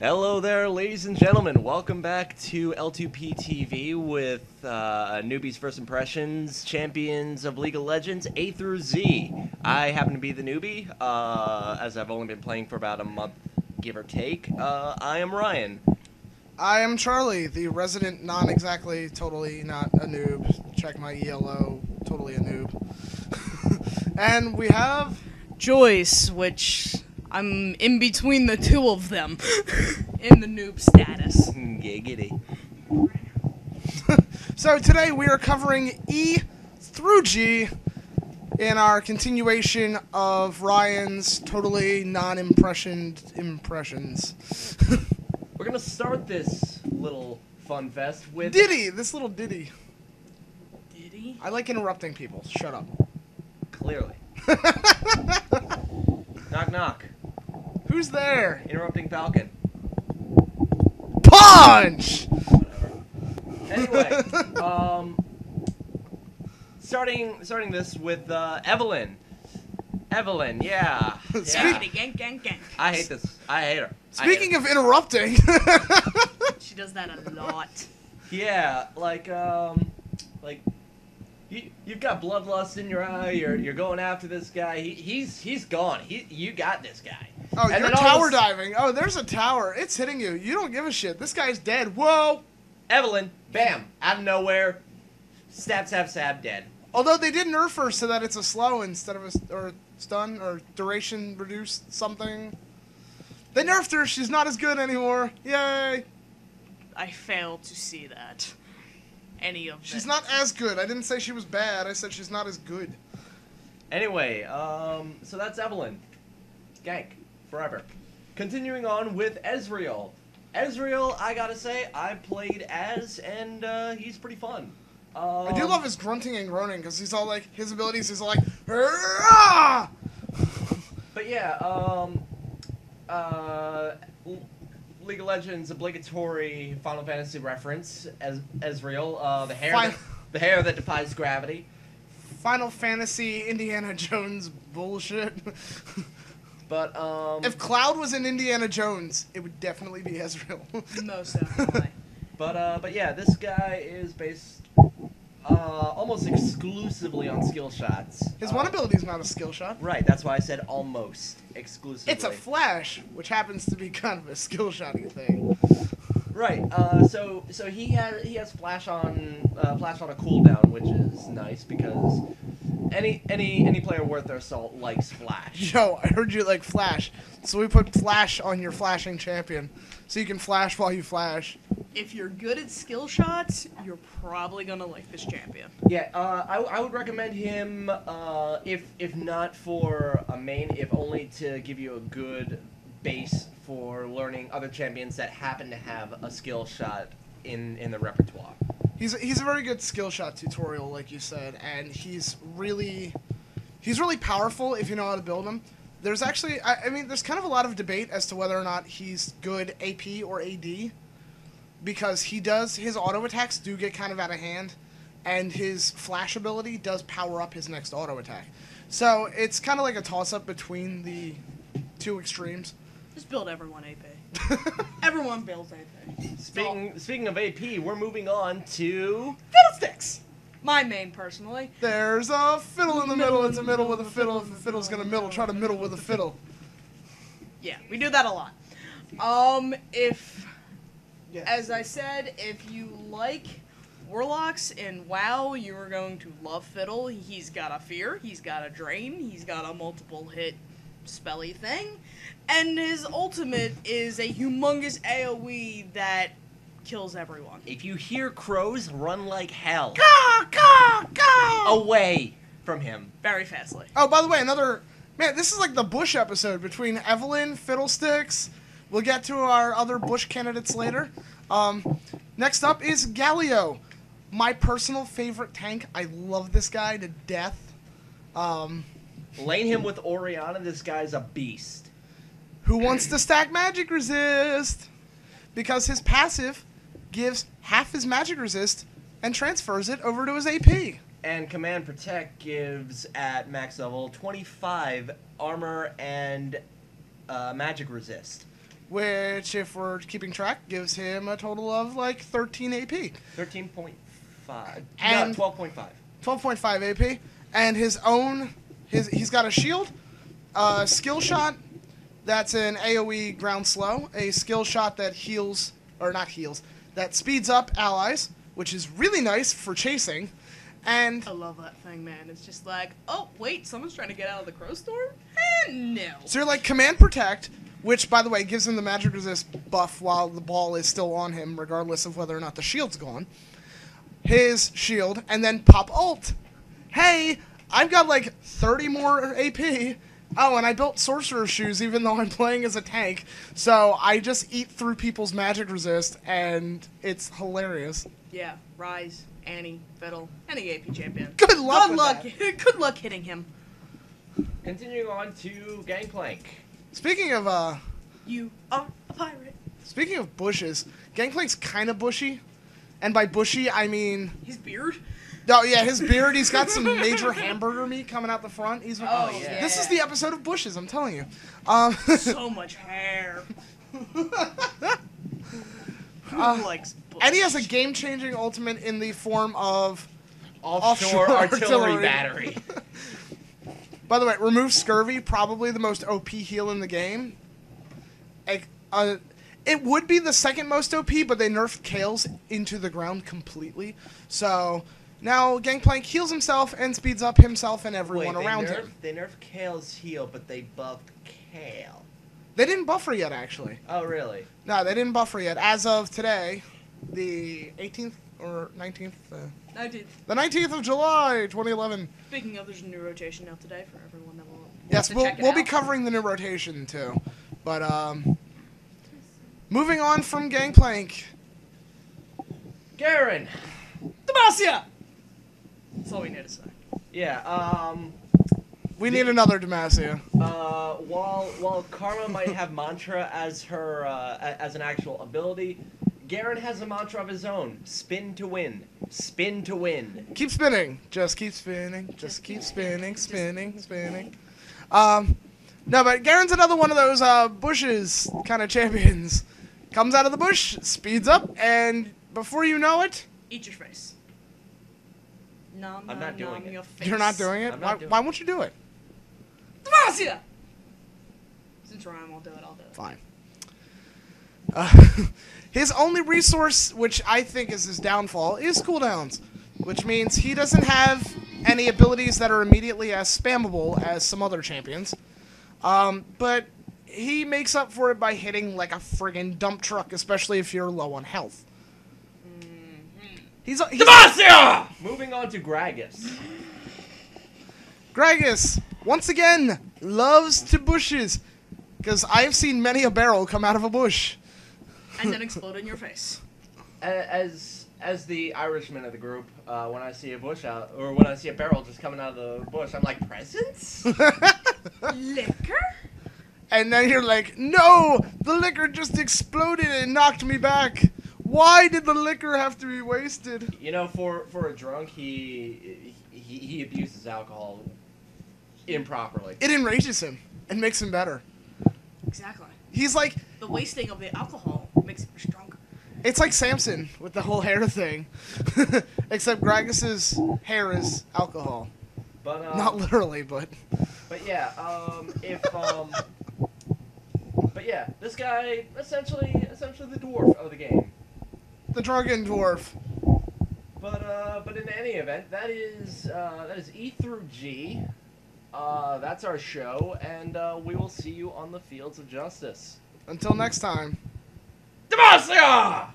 Hello there, ladies and gentlemen. Welcome back to L2P TV with Newbies First Impressions, Champions of League of Legends, A through Z. I happen to be the newbie, as I've only been playing for about a month, give or take. I am Ryan. I am Charlie, the resident non-exactly, totally not a noob. Check my ELO, totally a noob. And we have... Joyce, which I'm in between the two of them in the noob status. Giggity. So today we are covering E through G in our continuation of Ryan's totally non-impressioned impressions. We're gonna start this little fun fest with... Diddy! This little ditty. Diddy? I like interrupting people. Shut up. Clearly. Knock knock. Who's there? Interrupting Falcon. Punch! Anyway, starting this with Evelyn. Evelyn, yeah. Gankity, gank, gank, gank. I hate this. I hate her. Speaking of interrupting... She does that a lot. Yeah, you've got bloodlust in your eye. You're going after this guy. He's gone. You got this guy. Oh, And you're then tower diving. Oh, there's a tower. It's hitting you. You don't give a shit. This guy's dead. Whoa! Evelyn, bam, out of nowhere, stab, dead. Although they did nerf her so that it's a slow instead of or stun or duration reduced something. They nerfed her. She's not as good anymore. Yay! I failed to see that. Any of She's it. not as good. I didn't say she was bad. I said she's not as good. Anyway, so that's Evelyn. Gank. Forever. Continuing on with Ezreal. Ezreal, I gotta say, I played as, and he's pretty fun. I do love his grunting and groaning because he's all like, his abilities is all like, "Hurrah!" But yeah, League of Legends obligatory Final Fantasy reference as Ezreal, the hair that defies gravity. Final Fantasy Indiana Jones bullshit. But if Cloud was in Indiana Jones, it would definitely be Ezreal. Most definitely. But yeah, this guy is based almost exclusively on skill shots. His one ability is not a skill shot. Right, that's why I said almost exclusively. It's a flash, which happens to be kind of a skill shotty thing. Right. So he has flash on a cooldown, which is nice because any player worth their salt likes flash. Yo, I heard you like flash, so we put flash on your flashing champion, so you can flash while you flash. If you're good at skill shots, you're probably gonna like this champion. Yeah. I would recommend him if not for a main, if only to give you a good base for learning other champions that happen to have a skill shot in the repertoire. He's a very good skill shot tutorial, like you said, and he's really powerful if you know how to build him. There's actually, I mean, there's kind of a lot of debate as to whether or not he's good AP or AD, because his auto attacks do get kind of out of hand, and his flash ability does power up his next auto attack. So it's kind of like a toss-up between the two extremes. Just build everyone AP. Everyone builds AP. Speaking of AP, we're moving on to Fiddlesticks! My main, personally. There's a fiddle in the middle. It's a middle with a fiddle. If the fiddle's gonna middle, try to middle with a fiddle. Yeah, we do that a lot. As I said, if you like Warlocks in WoW, you are going to love Fiddle. He's got a Fear, he's got a Drain, he's got a multiple hit spelly thing, and his ultimate is a humongous AoE that kills everyone. if you hear crows, run like hell. Caw, caw, caw. Away from him. Very fastly. Oh, by the way, man, this is like the Bush episode between Evelyn, Fiddlesticks. We'll get to our other Bush candidates later. Next up is Galio, my personal favorite tank. I love this guy to death. Lane him with Orianna, this guy's a beast. Who wants to stack magic resist? Because his passive gives half his magic resist and transfers it over to his AP. And Command Protect gives, at max level, 25 armor and magic resist. which, if we're keeping track, gives him a total of like 13 AP. 13.5. And- No, 12.5. 12.5 AP, and he's got a shield, a skill shot that's an AoE ground slow, a skill shot that that speeds up allies, which is really nice for chasing, and I love that thing, man. It's just like, oh, wait, someone's trying to get out of the crow storm? No. so you're like command protect, which, by the way, gives him the magic resist buff while the ball is still on him, regardless of whether or not the shield's gone. His shield, and then pop ult. Hey, I've got like 30 more AP. Oh, and I built sorcerer shoes even though I'm playing as a tank. So I just eat through people's magic resist, and it's hilarious. Yeah, Rise, Annie, Fiddle, any AP champion. Good luck. Good luck. Good luck hitting him. Continuing on to Gangplank. Speaking of You are a pirate. bushes, Gangplank's kind of bushy, and by bushy I mean His beard? oh yeah, his beard. He's got some major hamburger meat coming out the front. He's Oh, yeah. This is the episode of bushes. I'm telling you. So much hair. Who likes bush? And he has a game-changing ultimate in the form of Offshore artillery battery. By the way, remove Scurvy, probably the most OP heal in the game. It would be the second most OP, but they nerfed Kales into the ground completely. So now Gangplank heals himself and speeds up himself and everyone around him. They nerfed Kale's heal, but they buffed Kale. They didn't buff her yet, actually. Oh, really? No, they didn't buff her yet. As of today, the 18th or 19th? I did. The 19th of July, 2011. Speaking of, there's a new rotation out today for everyone that will. Yes, to check it we'll be out. covering the new rotation, too. But, moving on from Gangplank. Garen. Demacia! That's all we need to say. Yeah, We need another Demacia. while Karma might have mantra as her as an actual ability, Garen has a mantra of his own: spin to win, spin to win. Keep spinning. Just keep spinning. Just keep spinning, spinning, spinning. No, but Garen's another one of those bushes kind of champions. Comes out of the bush, speeds up, and before you know it, Eat your face. Nom, I'm not doing it. your face. you're not doing it. I'm not doing Why it. won't you do it? Demacia! Since Ryan won't do it, I'll do it. Fine. His only resource, which I think is his downfall, is cooldowns, which means he doesn't have any abilities that are immediately as spammable as some other champions. But he makes up for it by hitting like a friggin' dump truck, especially if you're low on health. He's Demacia! Moving on to Gragas. Gragas, once again, loves to bushes, because I've seen many a barrel come out of a bush. And then explode in your face. As the Irishman of the group, when I see a bush out, or when I see a barrel just coming out of the bush, I'm like, presents? Liquor? And then you're like, no, the liquor just exploded and knocked me back. Why did the liquor have to be wasted? You know, for a drunk, he abuses alcohol improperly. It enrages him and makes him better. Exactly. He's like, The wasting of the alcohol makes it stronger. it's like Samson with the whole hair thing. Except Gragas's hair is alcohol. But Not literally, but... But yeah, but yeah, this guy essentially the dwarf of the game. The drunken dwarf. But in any event, that is E through G. That's our show, and we will see you on the fields of justice. Until next time. Demacia!